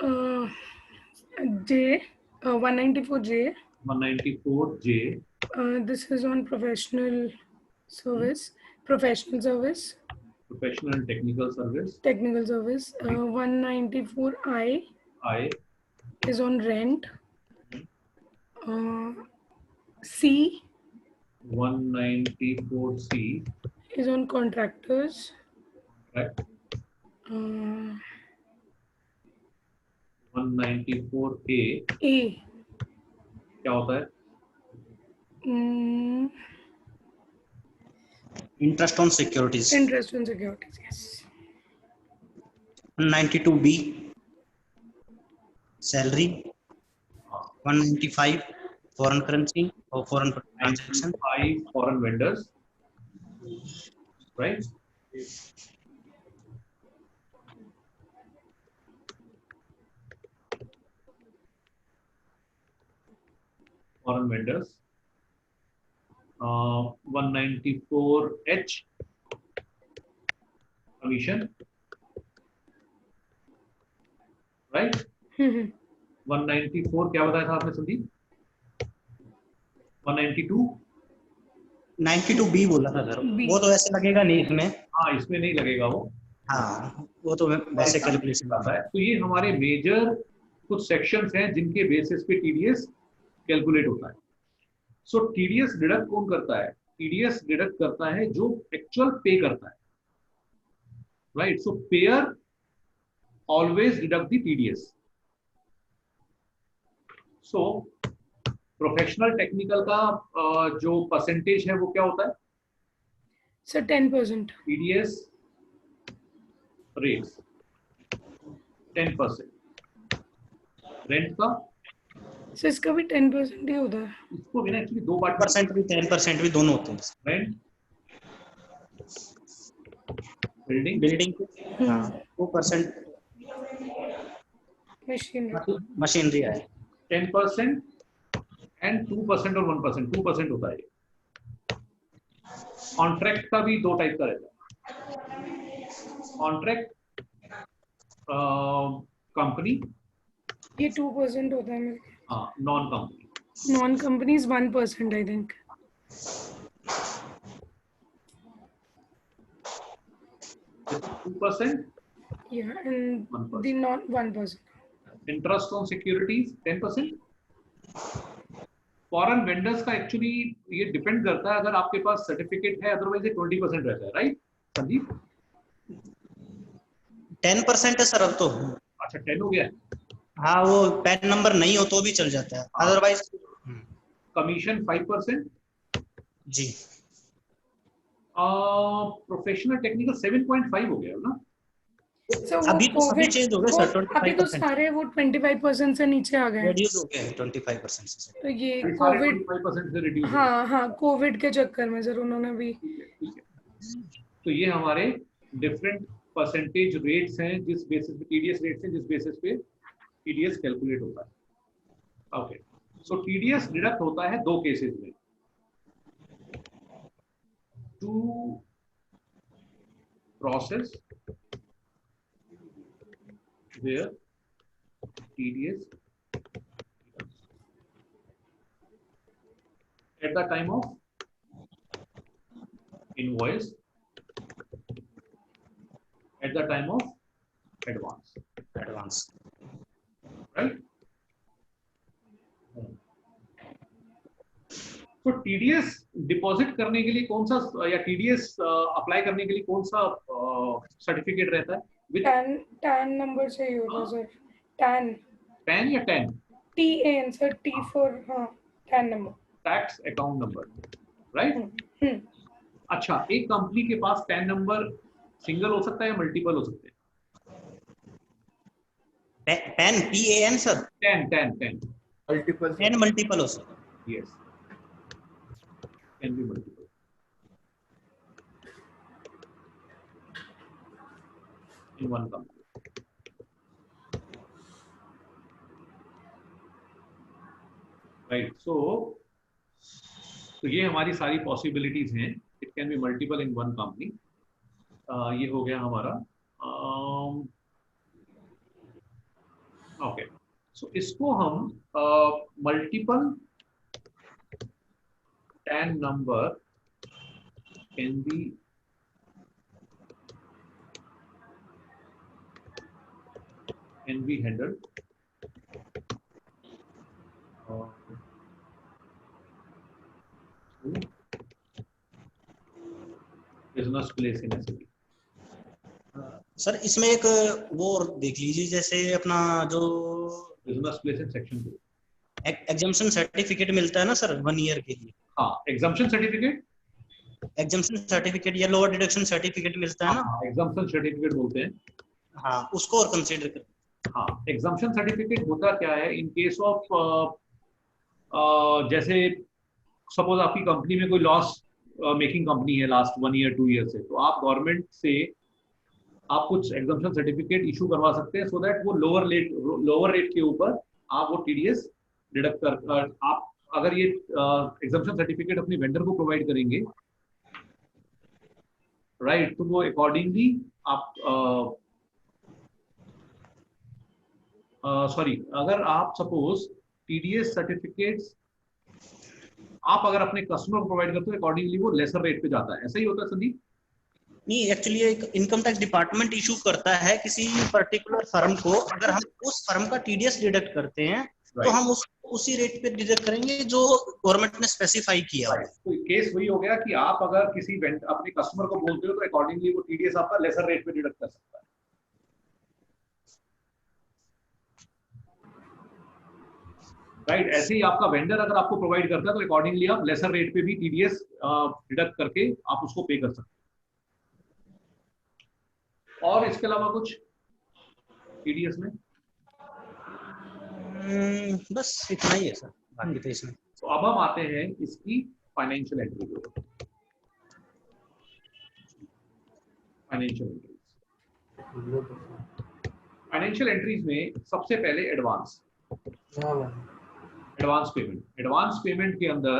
Uh, J, 194J. 194J. This is on professional service. Professional service. Professional and technical service. Technical service. 194I. I. Is on rent. C. 194C. Is on contractors. Right. 194A. A. क्या होता है? Interest on securities. Interest on securities, yes. 192B. Salary. 195 foreign currency or foreign transaction. 5 foreign vendors. Right. Foreign vendors. 194H. Commission. Right. 194 क्या बताया था आपने Sandeep? 192 92B बोला था sir. वो तो ऐसे लगेगा नहीं इसमें। हाँ, इसमें नहीं लगेगा वो। हाँ, वो तो वैसे कैलकुलेशन करता है। तो ये हमारे मेजर कुछ सेक्शंस हैं जिनके बेसिस पे टीडीएस कैलकुलेट होता है। सो टीडीएस डिडक्ट कौन करता है? टीडीएस डिडक्ट करता है जो एक्चुअल पे करता है, right? So pair always deduct the TDS. So professional technical का जो परसेंटेज है वो क्या होता है? सर 10%। TDS rates 10%। रेंट का सर इसका भी 10% ही होता है। इसको भी ना एक्चुअली 2 पार्ट, परसेंट भी 10% भी दोनों होते हैं। रेंट बिल्डिंग वो परसेंट मशीनरी है 10% एंड 2% और 1%। 2% होता है। कॉन्ट्रैक्ट का भी 2 टाइप का रहता है। कॉन्ट्रैक्ट कंपनी ये 2% होता है मेरे। हाँ, non company. Non company is 1% I think. 2%. Yeah, and 1%. the not 1%. Interest on securities 10%. Foreign vendors का एक्चुअली ये डिपेंड करता है, अगर आपके पास सर्टिफिकेट है, अदरवाइज ये 20% रहता है, राइट संदीप? 10% है सर अब तो। अच्छा 10 हो गया। हाँ, वो पैन नंबर नहीं हो तो भी चल जाता है, अदरवाइज। कमीशन 5%। जी। प्रोफेशनल टेक्निकल 7.5 हो गया ना? अभी तो सभी चेंज हो गए सर। 25%। अभी तो सारे वो 25% से नीचे आ गए, रिड्यूस हो गए 25% से। तो ये कोविड 25% से रिड्यूस। हाँ, कोविड के चक्कर में सर उन्होंने भी। तो ये हमारे डिफरेंट परसेंटेज रेट्स हैं जिस बेसिस पे टीडीएस रेट्स हैं जिस बेसिस पे टीडीएस कैलकुलेट होता है। ओके, सो टीडीएस डिडक्ट होता है 2 केसेस में। Two process where TDS at the time of invoice, at the time of advance, right? तो टीडीएस डिपॉजिट करने के लिए कौन सा या टीडीएस अप्लाई करने के लिए कौन सा सर्टिफिकेट रहता है? टैन नंबर चाहिए होता है सर। टैन या TAN? TAN sir, T for हाँ, TAN number, tax account number, right? अच्छा, एक कंपनी के पास टैन नंबर सिंगल हो सकता है या मल्टीपल हो सकते हैं? Tan PAN sir? Tan multiple हो सकता है। Yes, can be multiple. in one company. Right. So ये हमारी सारी पॉसिबिलिटीज हैं। It can be multiple in one company. ये हो गया हमारा ओके, सो इसको हम multiple tan number can be handled business place in SAP. Sir इसमें एक वो और देख लीजिए, जैसे अपना जो business place in section 2। Exemption certificate मिलता है ना सर 1 ईयर के लिए, हाँ, एग्जाम्पशन सर्टिफिकेट, एग्जाम्पशन सर्टिफिकेट या लोअर डिडक्शन सर्टिफिकेट मिलता है ना, हाँ, एग्जाम्पशन सर्टिफिकेट बोलते हैं। हाँ उसको और कंसीडर कर। हाँ, एग्जाम्पशन सर्टिफिकेट होता क्या है, इन केस ऑफ जैसे सपोज आपकी कंपनी में कोई लॉस मेकिंग कंपनी है लास्ट 1 ईयर 2 ईयर से, तो आप गवर्नमेंट से आप कुछ एग्जाम्पशन सर्टिफिकेट इशू करवा सकते हैं, सो दैट वो लोअर रेट के ऊपर आप वो टीडीएस डिडक्ट कर, आप अगर ये एग्जाम्पशन सर्टिफिकेट अपने वेंडर को प्रोवाइड करेंगे, राइट, तो वो अकॉर्डिंगली आप सॉरी, अगर आप सपोज टीडीएस सर्टिफिकेट्स आप अगर अपने कस्टमर को प्रोवाइड करते हो, अकॉर्डिंगली वो लेसर रेट पे जाता है, ऐसा ही होता है संदीप? नहीं, एक्चुअली एक इनकम टैक्स डिपार्टमेंट इशू करता है किसी पर्टिकुलर फर्म को, अगर हम उस फर्म का टीडीएस डिडक्ट करते हैं तो हम उसी रेट पे डिडक्ट करेंगे जो गवर्नमेंट ने स्पेसिफाई किया है। तो केस वही हो गया कि आप अगर किसी अपने कस्टमर को बोलते हो तो अकॉर्डिंगली वो टीडीएस आपका लेसर रेट पे डिडक्ट कर सकता है। राइट, ऐसे ही आपका वेंडर अगर आपको प्रोवाइड करता है तो अकॉर्डिंगली आप लेसर रेट पे भी टीडीएस डिडक्ट करके आप उसको पे कर सकते हैं। और इसके अलावा कुछ टीडीएस में? बस इतना ही है सर, बाकी तो इसमें। तो अब हम आते हैं इसकी फाइनेंशियल एंट्री को। फाइनेंशियल एंट्रीज में सबसे पहले एडवांस पेमेंट के अंदर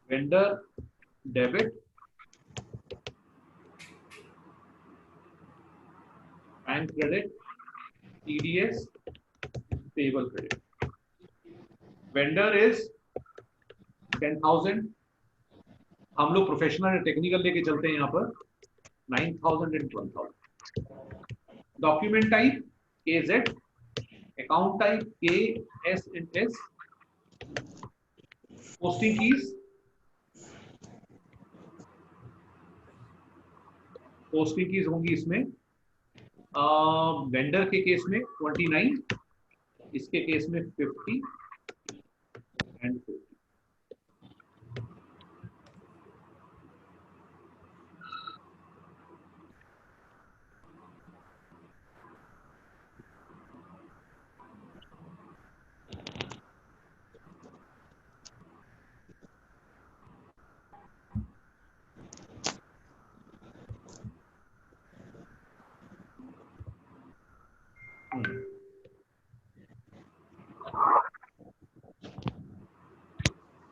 vendor debit, bank credit, TDS, payable credit. Vendor is 10,000, हम लोग प्रोफेशनल टेक्निकल लेके चलते हैं यहाँ पर 9,000 and 12,000। Document type KZ, account type KS&S, posting keys होंगी इसमें वेंडर के केस में 29, इसके केस में 50 एंड 50।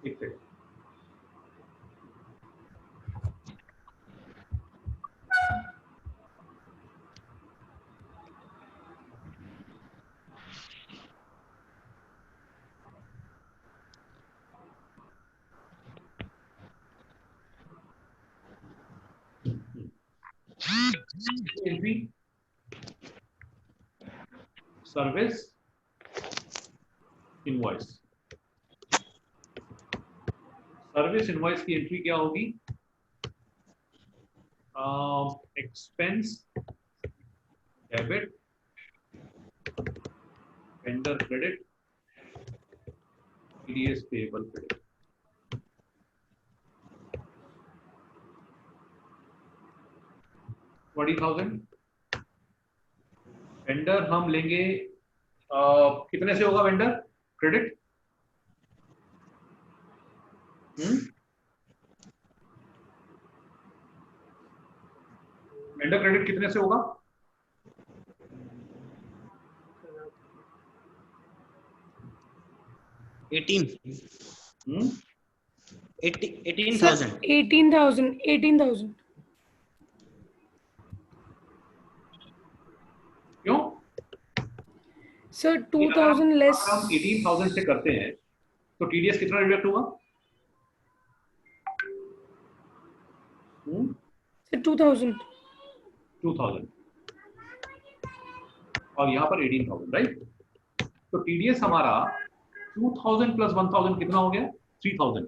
ठीक है, entry service invoice. Service invoice की एंट्री क्या होगी? Expense debit, vendor credit, TDS payable credit. Vendor हम लेंगे कितने से होगा वेंडर क्रेडिट? वेंडर क्रेडिट कितने से होगा? 18,000। 18,000 क्यों? सर अगर 2000 लेस हम 18,000 से करते हैं तो टीडीएस कितना डिडक्ट होगा? सर 2000 2000 और यहाँ पर 18,000, राइट? तो टीडीएस हमारा 2000 प्लस 1000 कितना हो गया? 3000।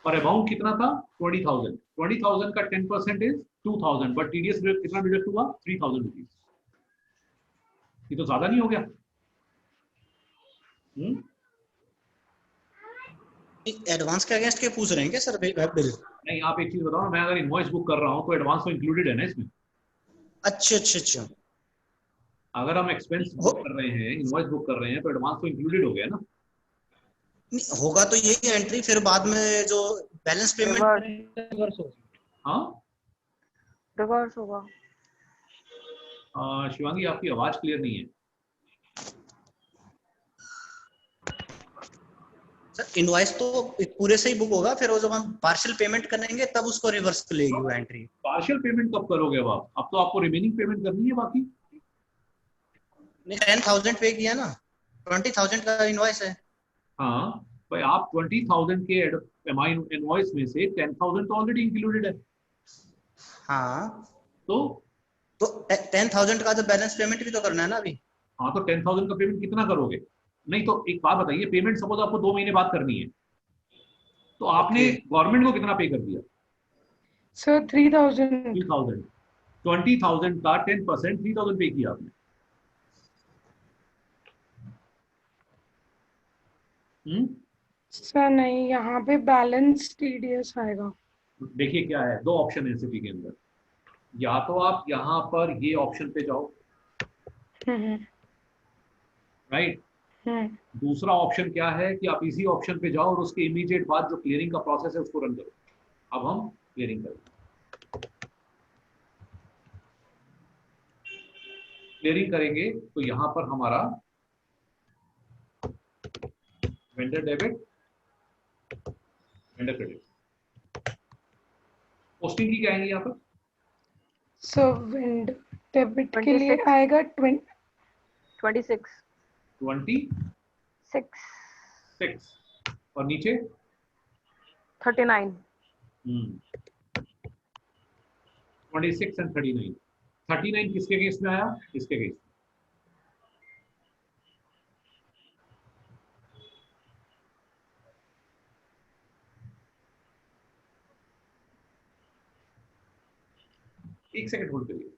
और अमाउंट कितना था? 20,000। 20,000 का 10% इज 2000, बट टीडीएस कितना डिडक्ट हुआ? 3000 रुपीज। ये तो ज्यादा नहीं हो गया? एडवांस के अगेंस्ट के पूछ रहे हैं क्या सर वेब बिल? नहीं, आप एक चीज बताओ, मैं अगर इनवॉइस बुक कर रहा हूँ तो एडवांस तो इंक्लूडेड है ना इसमें? अच्छा अच्छा अच्छा। अगर हम एक्सपेंस बुक कर रहे हैं, इनवॉइस बुक कर रहे हैं, तो एडवांस तो इंक्लूडेड हो गया ना? होगा तो यही एंट्री, फिर बाद में जो बैलेंस पेमेंट रिवर्स होगा। हाँ रिवर्स होगा। शिवांगी, आपकी आवाज क्लियर नहीं है। सर इनवॉइस तो पूरे से ही बुक होगा, फिर वो जब हम पार्शियल पेमेंट करेंगे तब उसको रिवर्स लेगी वो एंट्री। पार्शियल पेमेंट कब करोगे? अब तो आपको रिमेनिंग पेमेंट करनी है बाकी। नहीं 10,000 पे किया ना, 20,000 का इनवॉइस है। हाँ भाई, आप 20,000 के इनवॉइस में से 10,000 तो ऑलरेडी इंक्लूडेड है। हाँ तो 10,000 का जो बैलेंस पेमेंट भी तो करना है ना अभी। हाँ, तो 10,000 का पेमेंट कितना करोगे? नहीं तो एक बात बताइए, पेमेंट सपोज आपको 2 महीने बाद करनी है, तो आपने गवर्नमेंट को कितना पे कर दिया? सर 3000 3,000। 20,000 का 10% 3,000 पे किया आपने। सर नहीं, यहाँ पे बैलेंस टीडीएस आएगा। देखिए क्या है, 2 ऑप्शन है सिटी के अंदर। या तो आप यहाँ पर ये ऑप्शन पे जाओ, राइट? दूसरा ऑप्शन क्या है कि आप इसी ऑप्शन पे जाओ और उसके इमीडिएट बाद जो क्लियरिंग का प्रोसेस है उसको रन करो। अब हम क्लियरिंग करें। क्लियरिंग करेंगे तो यहाँ पर हमारा vendor debit, vendor credit, posting की क्या आएंगी यहाँ पर? सो विंड डेबिट के लिए 26 आएगा 26 26 और नीचे 39 26 एंड 39। 39 किसके केस में आया? इसके केस में। एक सेकंड होल्ड करिए।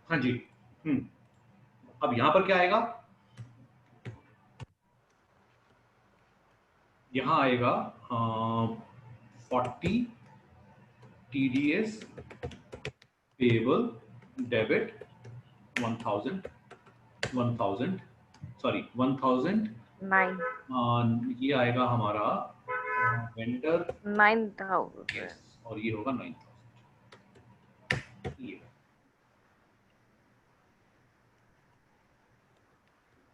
हाँ जी। अब यहां पर क्या आएगा? यहां आएगा 40 TDS पेबल डेबिट 1000 1000 सॉरी 1000 9 ये आएगा हमारा वेंडर 9,000 और ये होगा 9,000। ये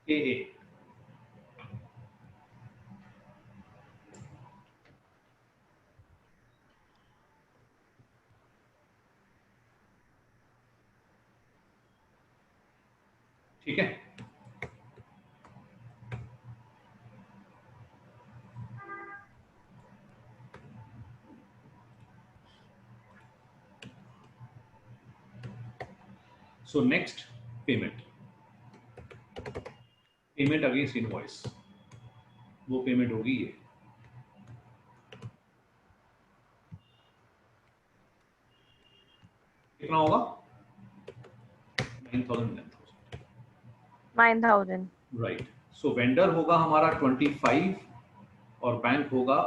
ए ठीक है। So next payment against invoice, वो पेमेंट होगी ये। कितना होगा? 9,000 9,000 राइट। सो वेंडर होगा हमारा 25 और बैंक होगा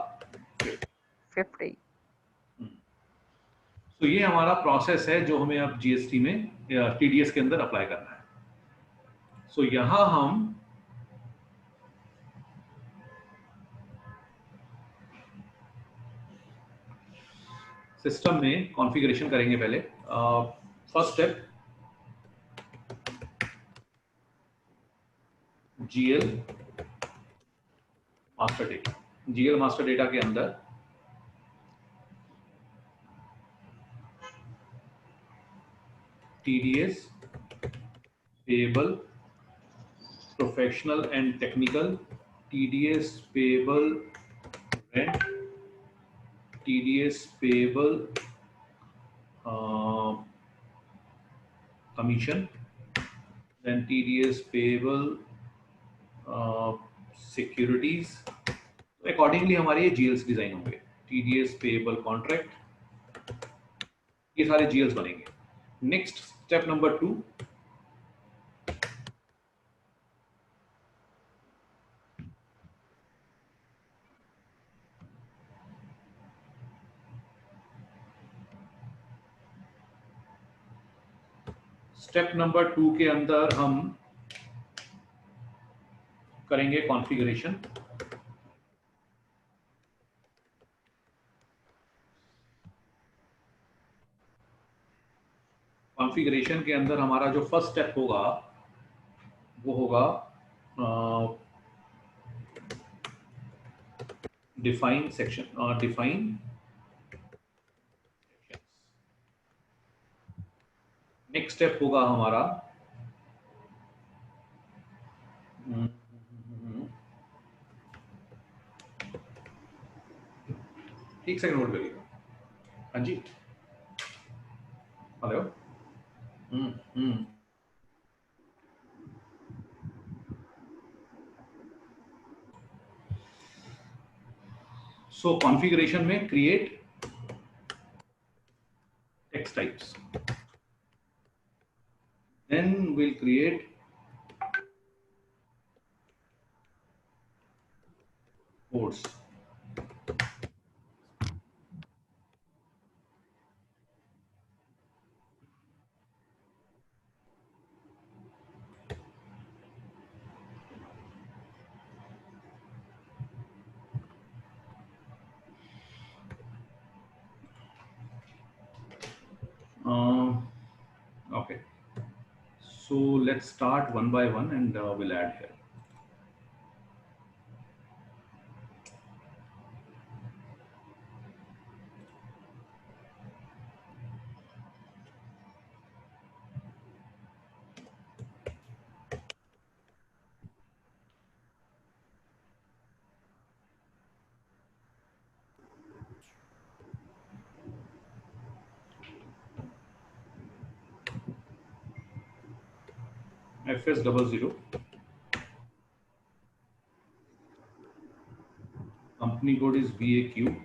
50 तो ये हमारा प्रोसेस है जो हमें अब जीएसटी में टीडीएस के अंदर अप्लाई करना है। सो यहां हम सिस्टम में कॉन्फ़िगरेशन करेंगे पहले। First step GL master data. GL master data के अंदर TDS payable professional and technical, TDS payable rent, TDS payable commission, then TDS payable securities। Accordingly हमारे ये जीएल्स डिजाइन होंगे। TDS payable contract, ये सारे जीएल्स बनेंगे। Next step number 2, step number 2 के अंदर हम करेंगे कॉन्फ़िगरेशन। कॉन्फ़िगरेशन के अंदर हमारा जो फर्स्ट स्टेप होगा वो होगा define section, define next step होगा हमारा एक सेकंड होल्ड करिएगा। हाँ जी, हेलो। सो कॉन्फ़िगरेशन में create text types, then we'll create codes। Okay, so let's start one by one and we'll add here। FS00, company code is BAQ,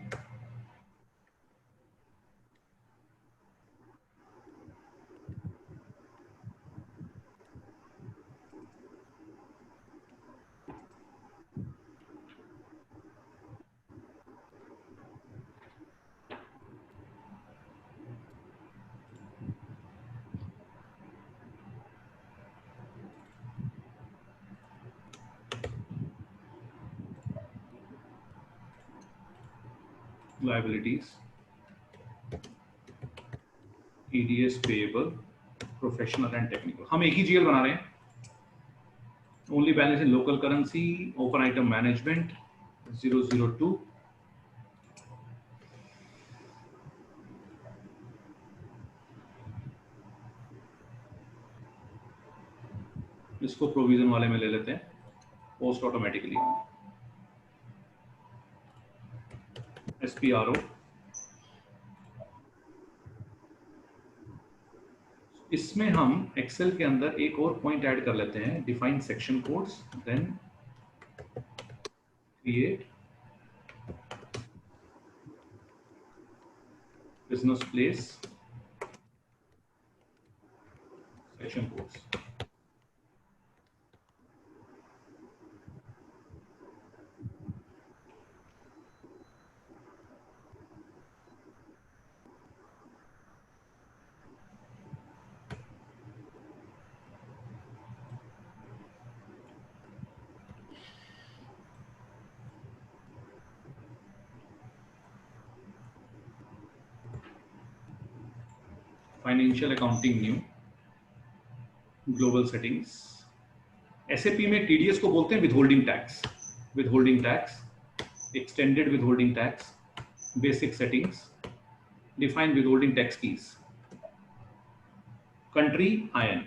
liabilities, TDS payable, professional and technical. हम एक ही GL बना रहे हैं. Only balance in local currency, open item management 002. इसको provision वाले में ले लेते हैं, पोस्ट ऑटोमेटिकली. SPRO. इसमें हम एक्सेल के अंदर एक और पॉइंट ऐड कर लेते हैं, define section codes, then create business place section codes. Financial accounting new, global settings. SAP में TDS को बोलते हैं withholding tax. Withholding tax, extended withholding tax, basic settings, define withholding tax keys, country IN.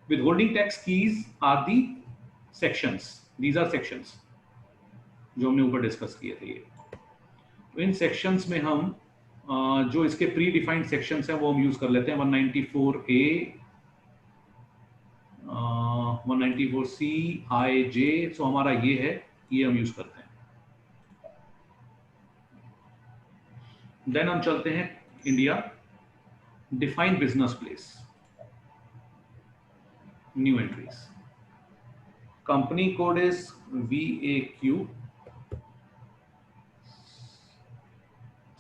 Withholding tax keys are the sections. These are sections जो हमने ऊपर discuss किए थे. ये तो इन सेक्शंस में हम जो इसके प्री डिफाइंड सेक्शंस हैं वो हम यूज कर लेते हैं. 194A, 194C, I, J. सो हमारा ये है, ये हम यूज करते हैं. देन हम चलते हैं India, define business place, new entries. Company code is VAQ.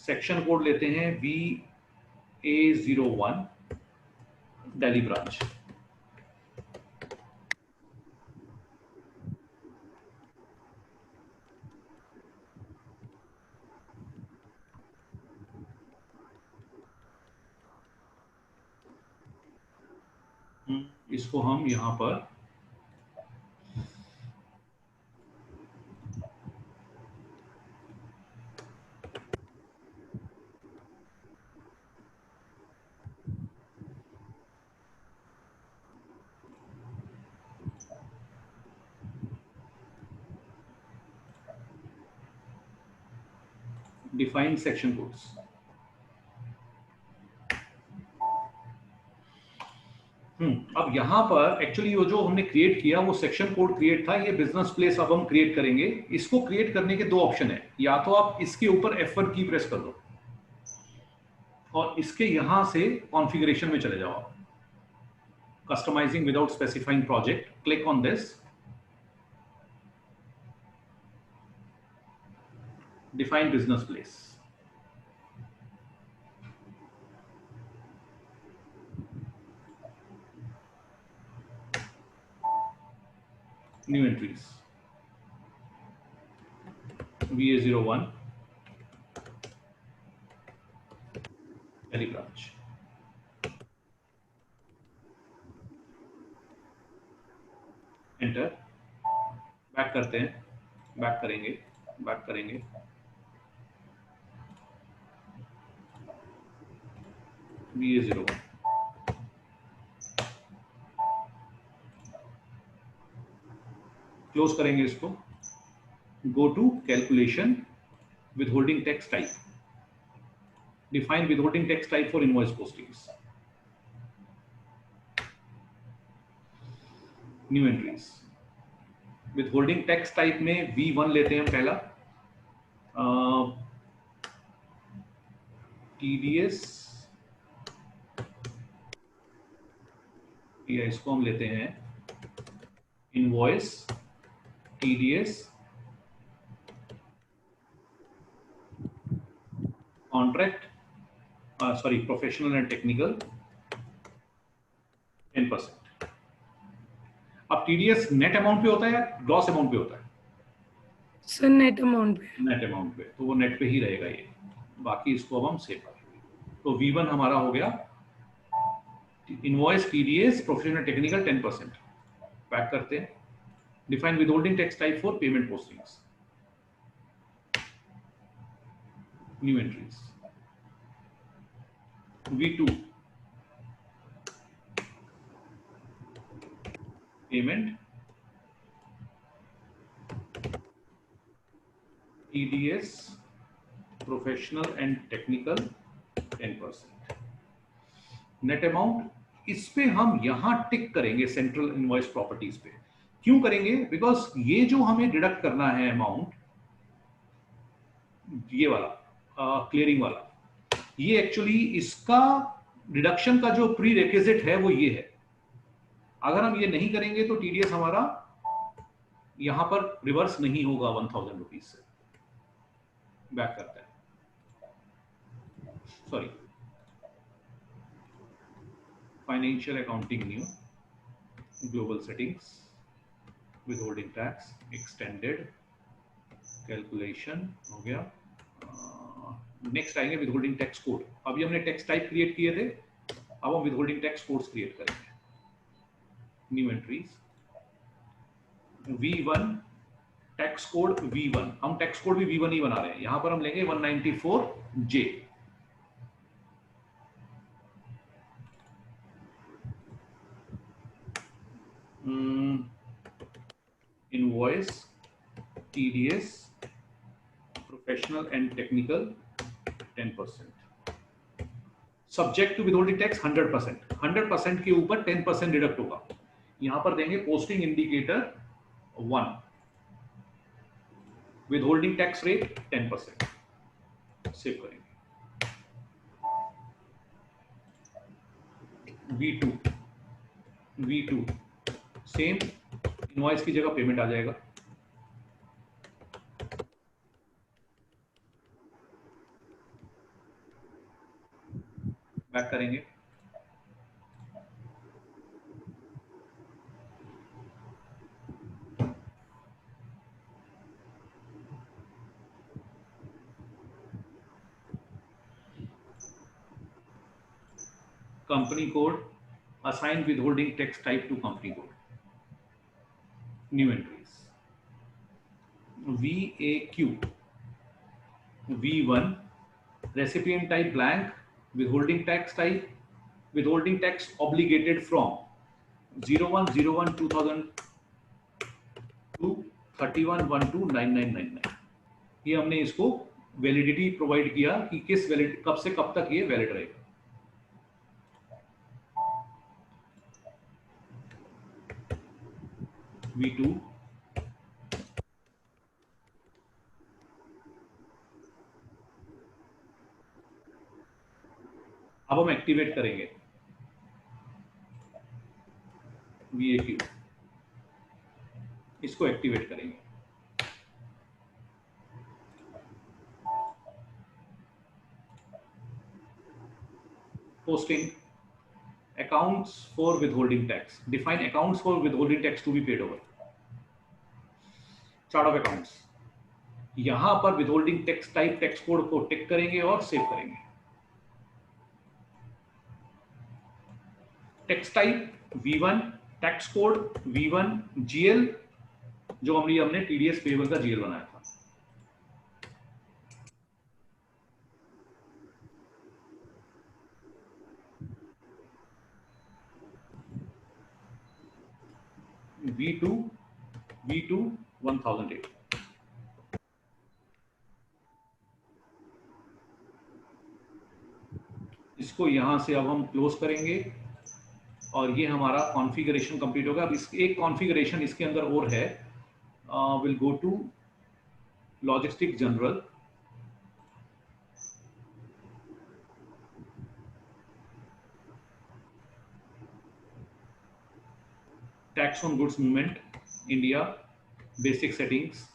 Section code लेते हैं VA01, दिल्ली ब्रांच. इसको हम यहां पर डिफाइन सेक्शन कोड्स. अब यहां पर एक्चुअली वो जो हमने क्रिएट किया वो सेक्शन कोड क्रिएट था. ये बिजनेस प्लेस अब हम क्रिएट करेंगे. इसको क्रिएट करने के दो ऑप्शन है. या तो आप इसके ऊपर F1 की प्रेस कर दो और इसके यहां से कॉन्फ़िगरेशन में चले जाओ. Customising without specifying project, click on this. Define business place. New entries VA01, Delhi branch. Enter. Back करते हैं, बैक करेंगे, बैक करेंगे. VA01. क्लोज करेंगे इसको. Go to calculation, withholding tax type. Define withholding tax type for invoice postings. New entries. Withholding tax type में V1 लेते हैं हम पहला. TDS, या इसको हम लेते हैं invoice TDS, contract, sorry professional and technical 10%. अब TDS नेट अमाउंट पे होता है या ग्रॉस अमाउंट पे होता है? सर नेट अमाउंट पे। नेट अमाउंट पे, तो वो नेट पे ही रहेगा ये, बाकी इसको अब हम सेव करेंगे। तो V1 हमारा हो गया invoice TDS professional technical 10%। Pack करते हैं। Define withholding tax type for payment postings, new entries. V2 payment TDS professional and technical 10%। Net amount, इस पे हम यहां टिक करेंगे सेंट्रल इनवॉइस प्रॉपर्टीज पे। क्यों करेंगे? बिकॉज ये जो हमें डिडक्ट करना है अमाउंट, ये वाला क्लियरिंग वाला, ये एक्चुअली इसका डिडक्शन का जो प्री रिक्विजिट है वो ये है। अगर हम ये नहीं करेंगे तो टीडीएस हमारा यहां पर रिवर्स नहीं होगा 1000 रुपीज से। बैक करता है, sorry, financial accounting new, global settings, withholding tax, extended calculation हो गया। नेक्स्ट आएंगे विदहोल्डिंग टैक्स कोड। अभी हमने टैक्स टाइप क्रिएट किए थे, अब हम विदहोल्डिंग टैक्स कोड्स क्रिएट करेंगे। New entries, V1 tax code V1, हम टैक्स कोड भी V1 ही बना रहे हैं। यहां पर हम लेंगे 194J। Invoice TDS professional and technical 10%। Subject to withholding tax 100%। 100% के ऊपर 10% डिडक्ट होगा। यहां पर देंगे posting indicator 1, withholding tax rate 10%। Save करेंगे। V2 सेम, इनवॉइस की जगह पेमेंट आ जाएगा। बैक करेंगे। Company code, assign withholding tax type to company code. New entries. VAQ, V1 recipient type blank, withholding tax type, withholding tax obligated from 01/01/2002 31/12/9999। ये हमने इसको validity provide किया कि किस वैलिड कब से कब तक ये वैलिड रहेगा। V2 अब हम एक्टिवेट करेंगे VAQ, इसको एक्टिवेट करेंगे। Posting accounts for withholding tax, define accounts for withholding tax to be paid over। Chart of accounts, यहां पर withholding tax type tax code को टिक करेंगे और सेव करेंगे। Tax type V1, tax code V1, GL जो हमने TDS payable का GL बनाया था। V2 1008। इसको यहां से अब हम क्लोज करेंगे और ये हमारा कॉन्फ़िगरेशन कंप्लीट होगा। अब इस एक कॉन्फ़िगरेशन इसके अंदर और है, will go to logistic general, tax on goods movement India, basic settings,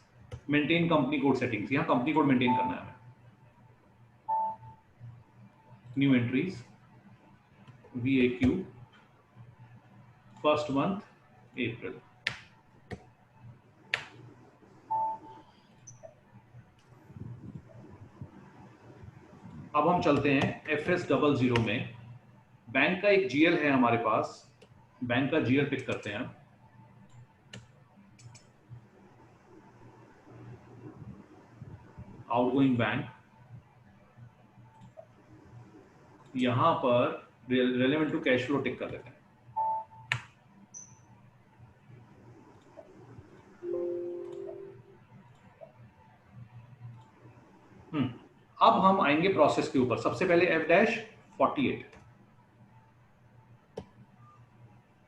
maintain company code settings. यहां कंपनी कोड मेंटेन करना है हमें। New entries, VAQ, first month April, अब हम चलते हैं FS00 में। बैंक का एक GL है हमारे पास, बैंक का GL पिक करते हैं। आउटगोइंग बैंक, यहां पर रेलेवेंट टू कैश फ्लो टिक कर देते हैं। अब हम आएंगे प्रोसेस के ऊपर। सबसे पहले F-48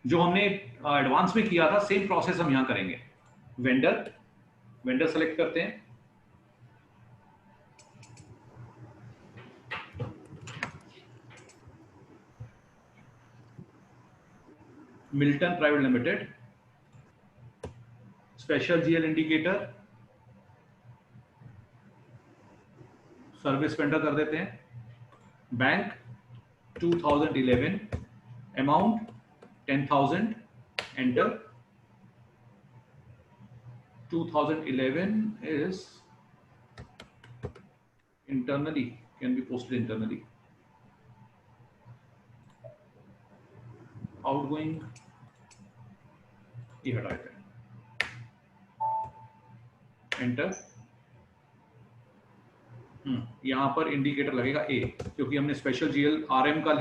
जो हमने एडवांस में किया था, सेम प्रोसेस हम यहां करेंगे। वेंडर, वेंडर सेलेक्ट करते हैं, Milton private limited, special GL indicator, service vendor कर देते हैं, bank 2011, amount 10,000, enter. 2011 is internally, can be posted internally. Outgoing ये हटा देते हैं, एंटर। यहां पर इंडिकेटर लगेगा A, क्योंकि हमने स्पेशल GL RM का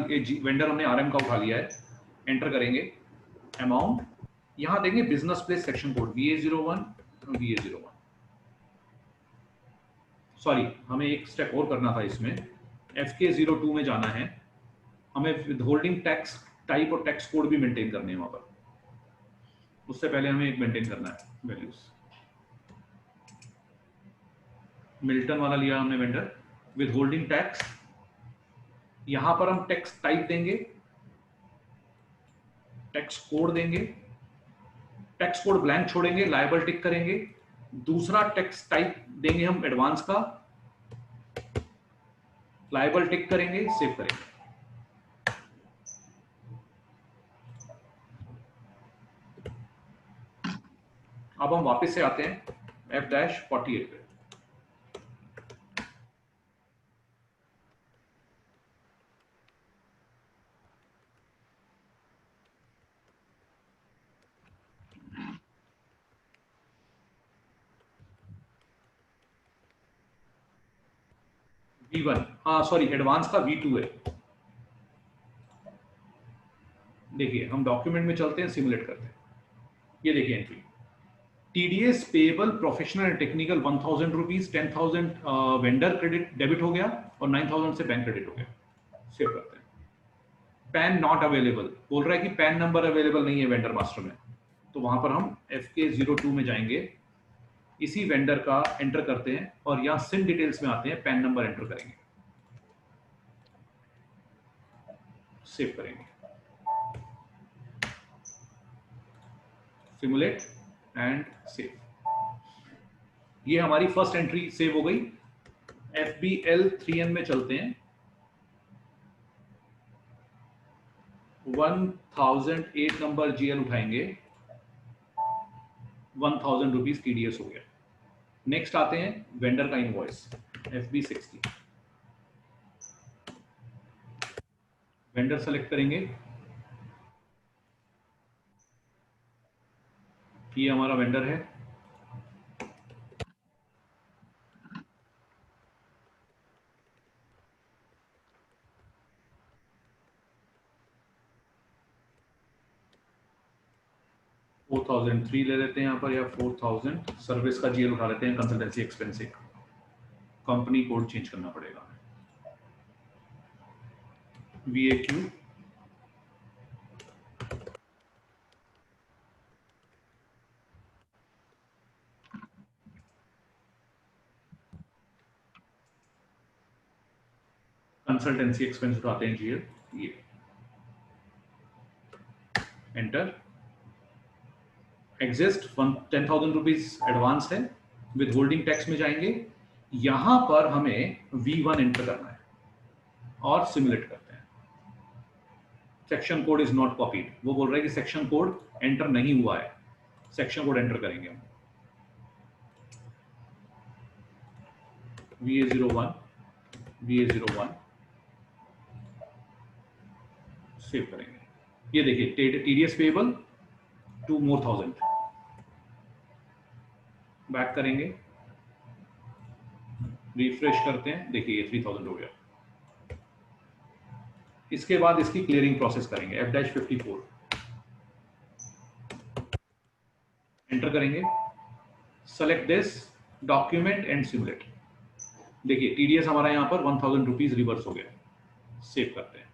वेंडर हमने RM का उठा लिया है। एंटर करेंगे, अमाउंट, यहां देंगे business place section code VA01, VA01। Sorry, हमें एक स्टेप और करना था इसमें, FK02 में जाना है। हमें विदहोल्डिंग टैक्स टाइप और टैक्स कोड भी मेंटेन करने हैं वहां पर। उससे पहले हमें एक मेंटेन करना है वैल्यूज। मिल्टन वाला लिया हमने वेंडर, विदहोल्डिंग टैक्स, यहां पर हम टैक्स टाइप देंगे, टैक्स कोड देंगे, टैक्स कोड ब्लैंक छोड़ेंगे, लायबल टिक करेंगे। दूसरा टैक्स टाइप देंगे हम एडवांस का, लायबल टिक करेंगे, सेव करेंगे। अब हम वापस से आते हैं F-48 पे। V1, हाँ सॉरी, एडवांस का V2 है। देखिए हम डॉक्यूमेंट में चलते हैं, सिमुलेट करते हैं। ये देखिए entry, TDS payable professional and technical 1,000 rupees, 10,000 vendor credit debit हो गया और 9,000 से बैंक क्रेडिट हो गया। सेव करते हैं। पैन नॉट अवेलेबल बोल रहा है कि पैन नंबर अवेलेबल नहीं है वेंडर मास्टर में, तो वहां पर हम FK02 में जाएंगे, इसी वेंडर का एंटर करते हैं और यहां सिम डिटेल्स में आते हैं, पैन नंबर एंटर करेंगे, सेव करेंगे, सिमुलेट एंड सेव। ये हमारी फर्स्ट एंट्री सेव हो गई। FBL3N में चलते हैं, 1008 नंबर GL उठाएंगे, 1,000 रुपीज TDS हो गया। नेक्स्ट आते हैं वेंडर का इनवॉइस, FB60, वेंडर सेलेक्ट करेंगे, ये हमारा वेंडर है। $4,003 ले लेते हैं यहाँ पर, या 4,000 सर्विस का GL उठा लेते हैं, कंसल्टेंसी एक्सपेंस एक, कंपनी कोड चेंज करना पड़ेगा, VAQ, कंसल्टेंसी एक्सपेंस उठाते हैं GL, ये एंटर। एग्जिस्ट 10,000 रुपीज एडवांस है, विद होल्डिंग टैक्स में जाएंगे, यहां पर हमें V1 एंटर करना है और सिमुलेट करते हैं। Section code is not copied, वो बोल रहा है कि सेक्शन कोड एंटर नहीं हुआ है, सेक्शन कोड एंटर करेंगे हम, VA01, BA01 सेव करेंगे। ये देखिए TDS पेबल 2 more 1000, बैक करेंगे, रिफ्रेश करते हैं, देखिए ये 3000 हो गया। इसके बाद इसकी क्लियरिंग प्रोसेस करेंगे, F-54 एंटर करेंगे, select this document and simulate. देखिए TDS हमारा यहाँ पर 1000 रुपीज रिवर्स हो गया। सेव करते हैं।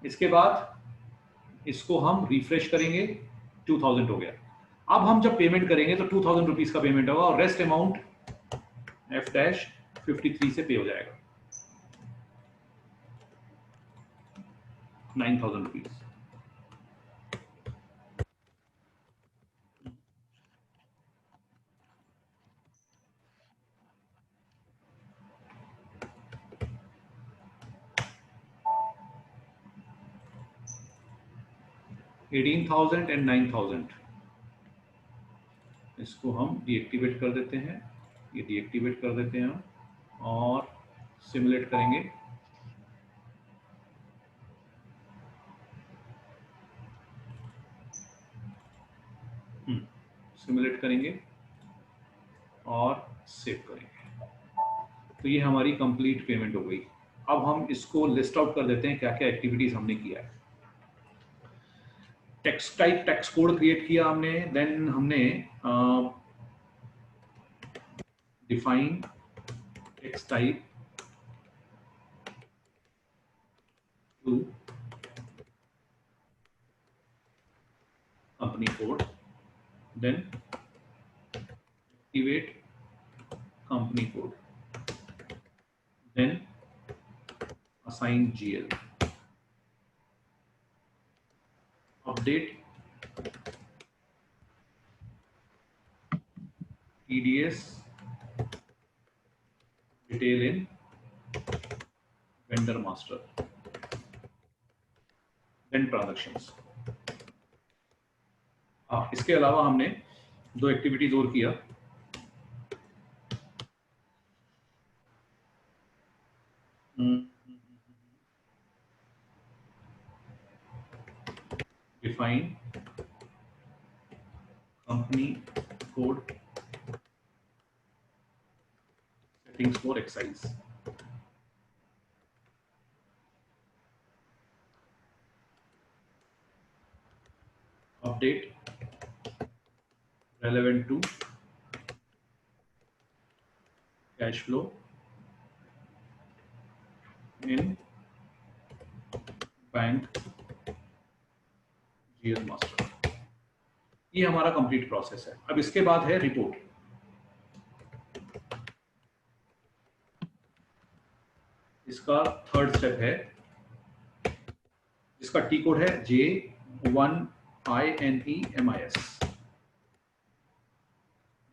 इसके बाद इसको हम रिफ्रेश करेंगे, 2000 हो गया। अब हम जब पेमेंट करेंगे तो 2000 रुपीज का पेमेंट होगा और रेस्ट अमाउंट F-53 से पे हो जाएगा, 9000 रुपीज। $18,000 and $9,000 इसको हम डीएक्टिवेट कर देते हैं, ये डीएक्टिवेट कर देते हैं हम और सिमुलेट करेंगे। सिमुलेट करेंगे और सेव करेंगे। तो ये हमारी कंप्लीट पेमेंट हो गई। अब हम इसको लिस्ट आउट कर देते हैं क्या क्या एक्टिविटीज हमने किया है। Text type text code create किया हमने, देन हमने define text type to company code, then activate company code, then assign GL, update TDS detail in vendor master, then transactions। इसके अलावा हमने 2 एक्टिविटीज और किया। Define company code settings for excise, update relevant to cash flow in bank GL master. ये हमारा complete process है। अब इसके बाद है रिपोर्ट। इसका 3rd स्टेप है, इसका टी कोड है J1INEMIS।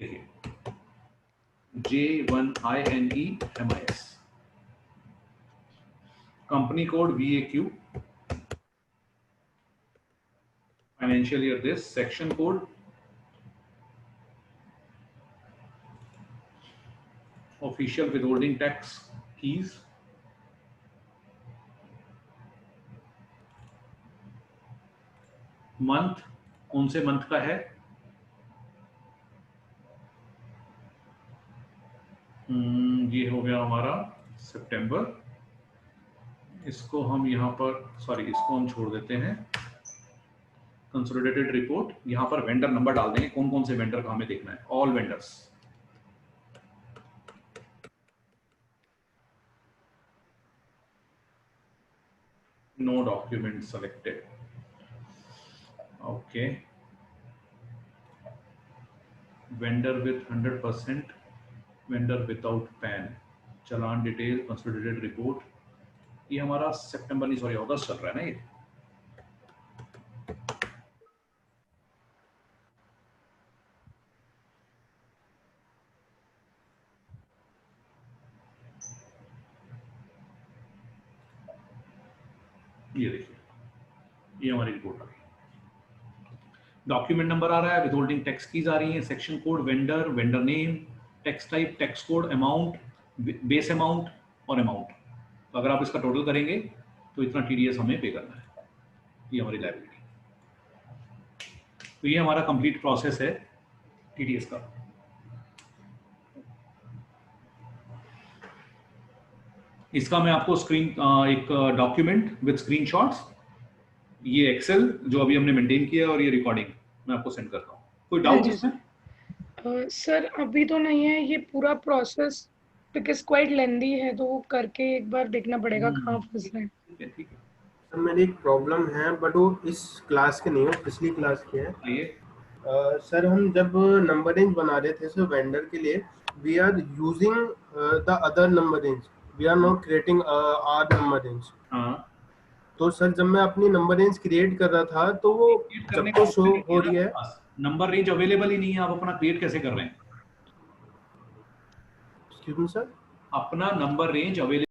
देखिए J1INEMIS, company code VAQ, financial year this, section code, official withholding tax keys, month, कौन से मंथ का है, ये हो गया हमारा सितंबर। इसको हम यहाँ पर इसको हम छोड़ देते हैं। कंसोलिडेटेड रिपोर्ट, यहाँ पर वेंडर नंबर डाल देंगे, कौन कौन से वेंडर का हमें देखना है, all vendors. No document selected, okay. Vendor with 100%, vendor without PAN, challan detail, consolidated report. ये हमारा सितंबर नहीं अगस्त चल रहा है ना ये। ये देखिए ये हमारी रिपोर्ट आ गई। डॉक्यूमेंट नंबर आ रहा है, विथहोल्डिंग टैक्स कीज आ रही है, section code, vendor, vendor name, tax type, tax code, amount, base amount, और अमाउंट। तो अगर आप इसका टोटल करेंगे तो इतना टीडीएस हमें पे करना है, ये हमारी लायबिलिटी। तो ये हमारा कंप्लीट प्रोसेस है टीडीएस का। इसका मैं आपको स्क्रीन एक डॉक्यूमेंट विद स्क्रीनशॉट्स, ये एक्सेल जो अभी हमने मेंटेन किया है और ये रिकॉर्डिंग मैं आपको सेंड करता हूँ। कोई डाउट जी इसमें? सर अभी तो नहीं है ये पूरा प्रोसेस, बिकॉज क्वाइट लेंदी है, तो वो करके एक बार देखना पड़ेगा कहाँ फंस रहे हैं। ठीक है, सर मेरी एक प्रॉब्लम है, बट वो इस क्लास के नहीं है, पिछली क्लास की है। आइए। सर हम जब नंबर रेंज बना रहे थे सर वेंडर के लिए, we are using the other number range, we are not creating our number range. हाँ, तो सर जब मैं अपनी नंबर रेंज क्रिएट कर रहा था तो वो जब तो शो हो रही है, नंबर रेंज अवेलेबल ही नहीं है, आप अपना क्रिएट कैसे कर रहे हैं? एक्सक्यूज मी सर, अपना नंबर रेंज अवेलेबल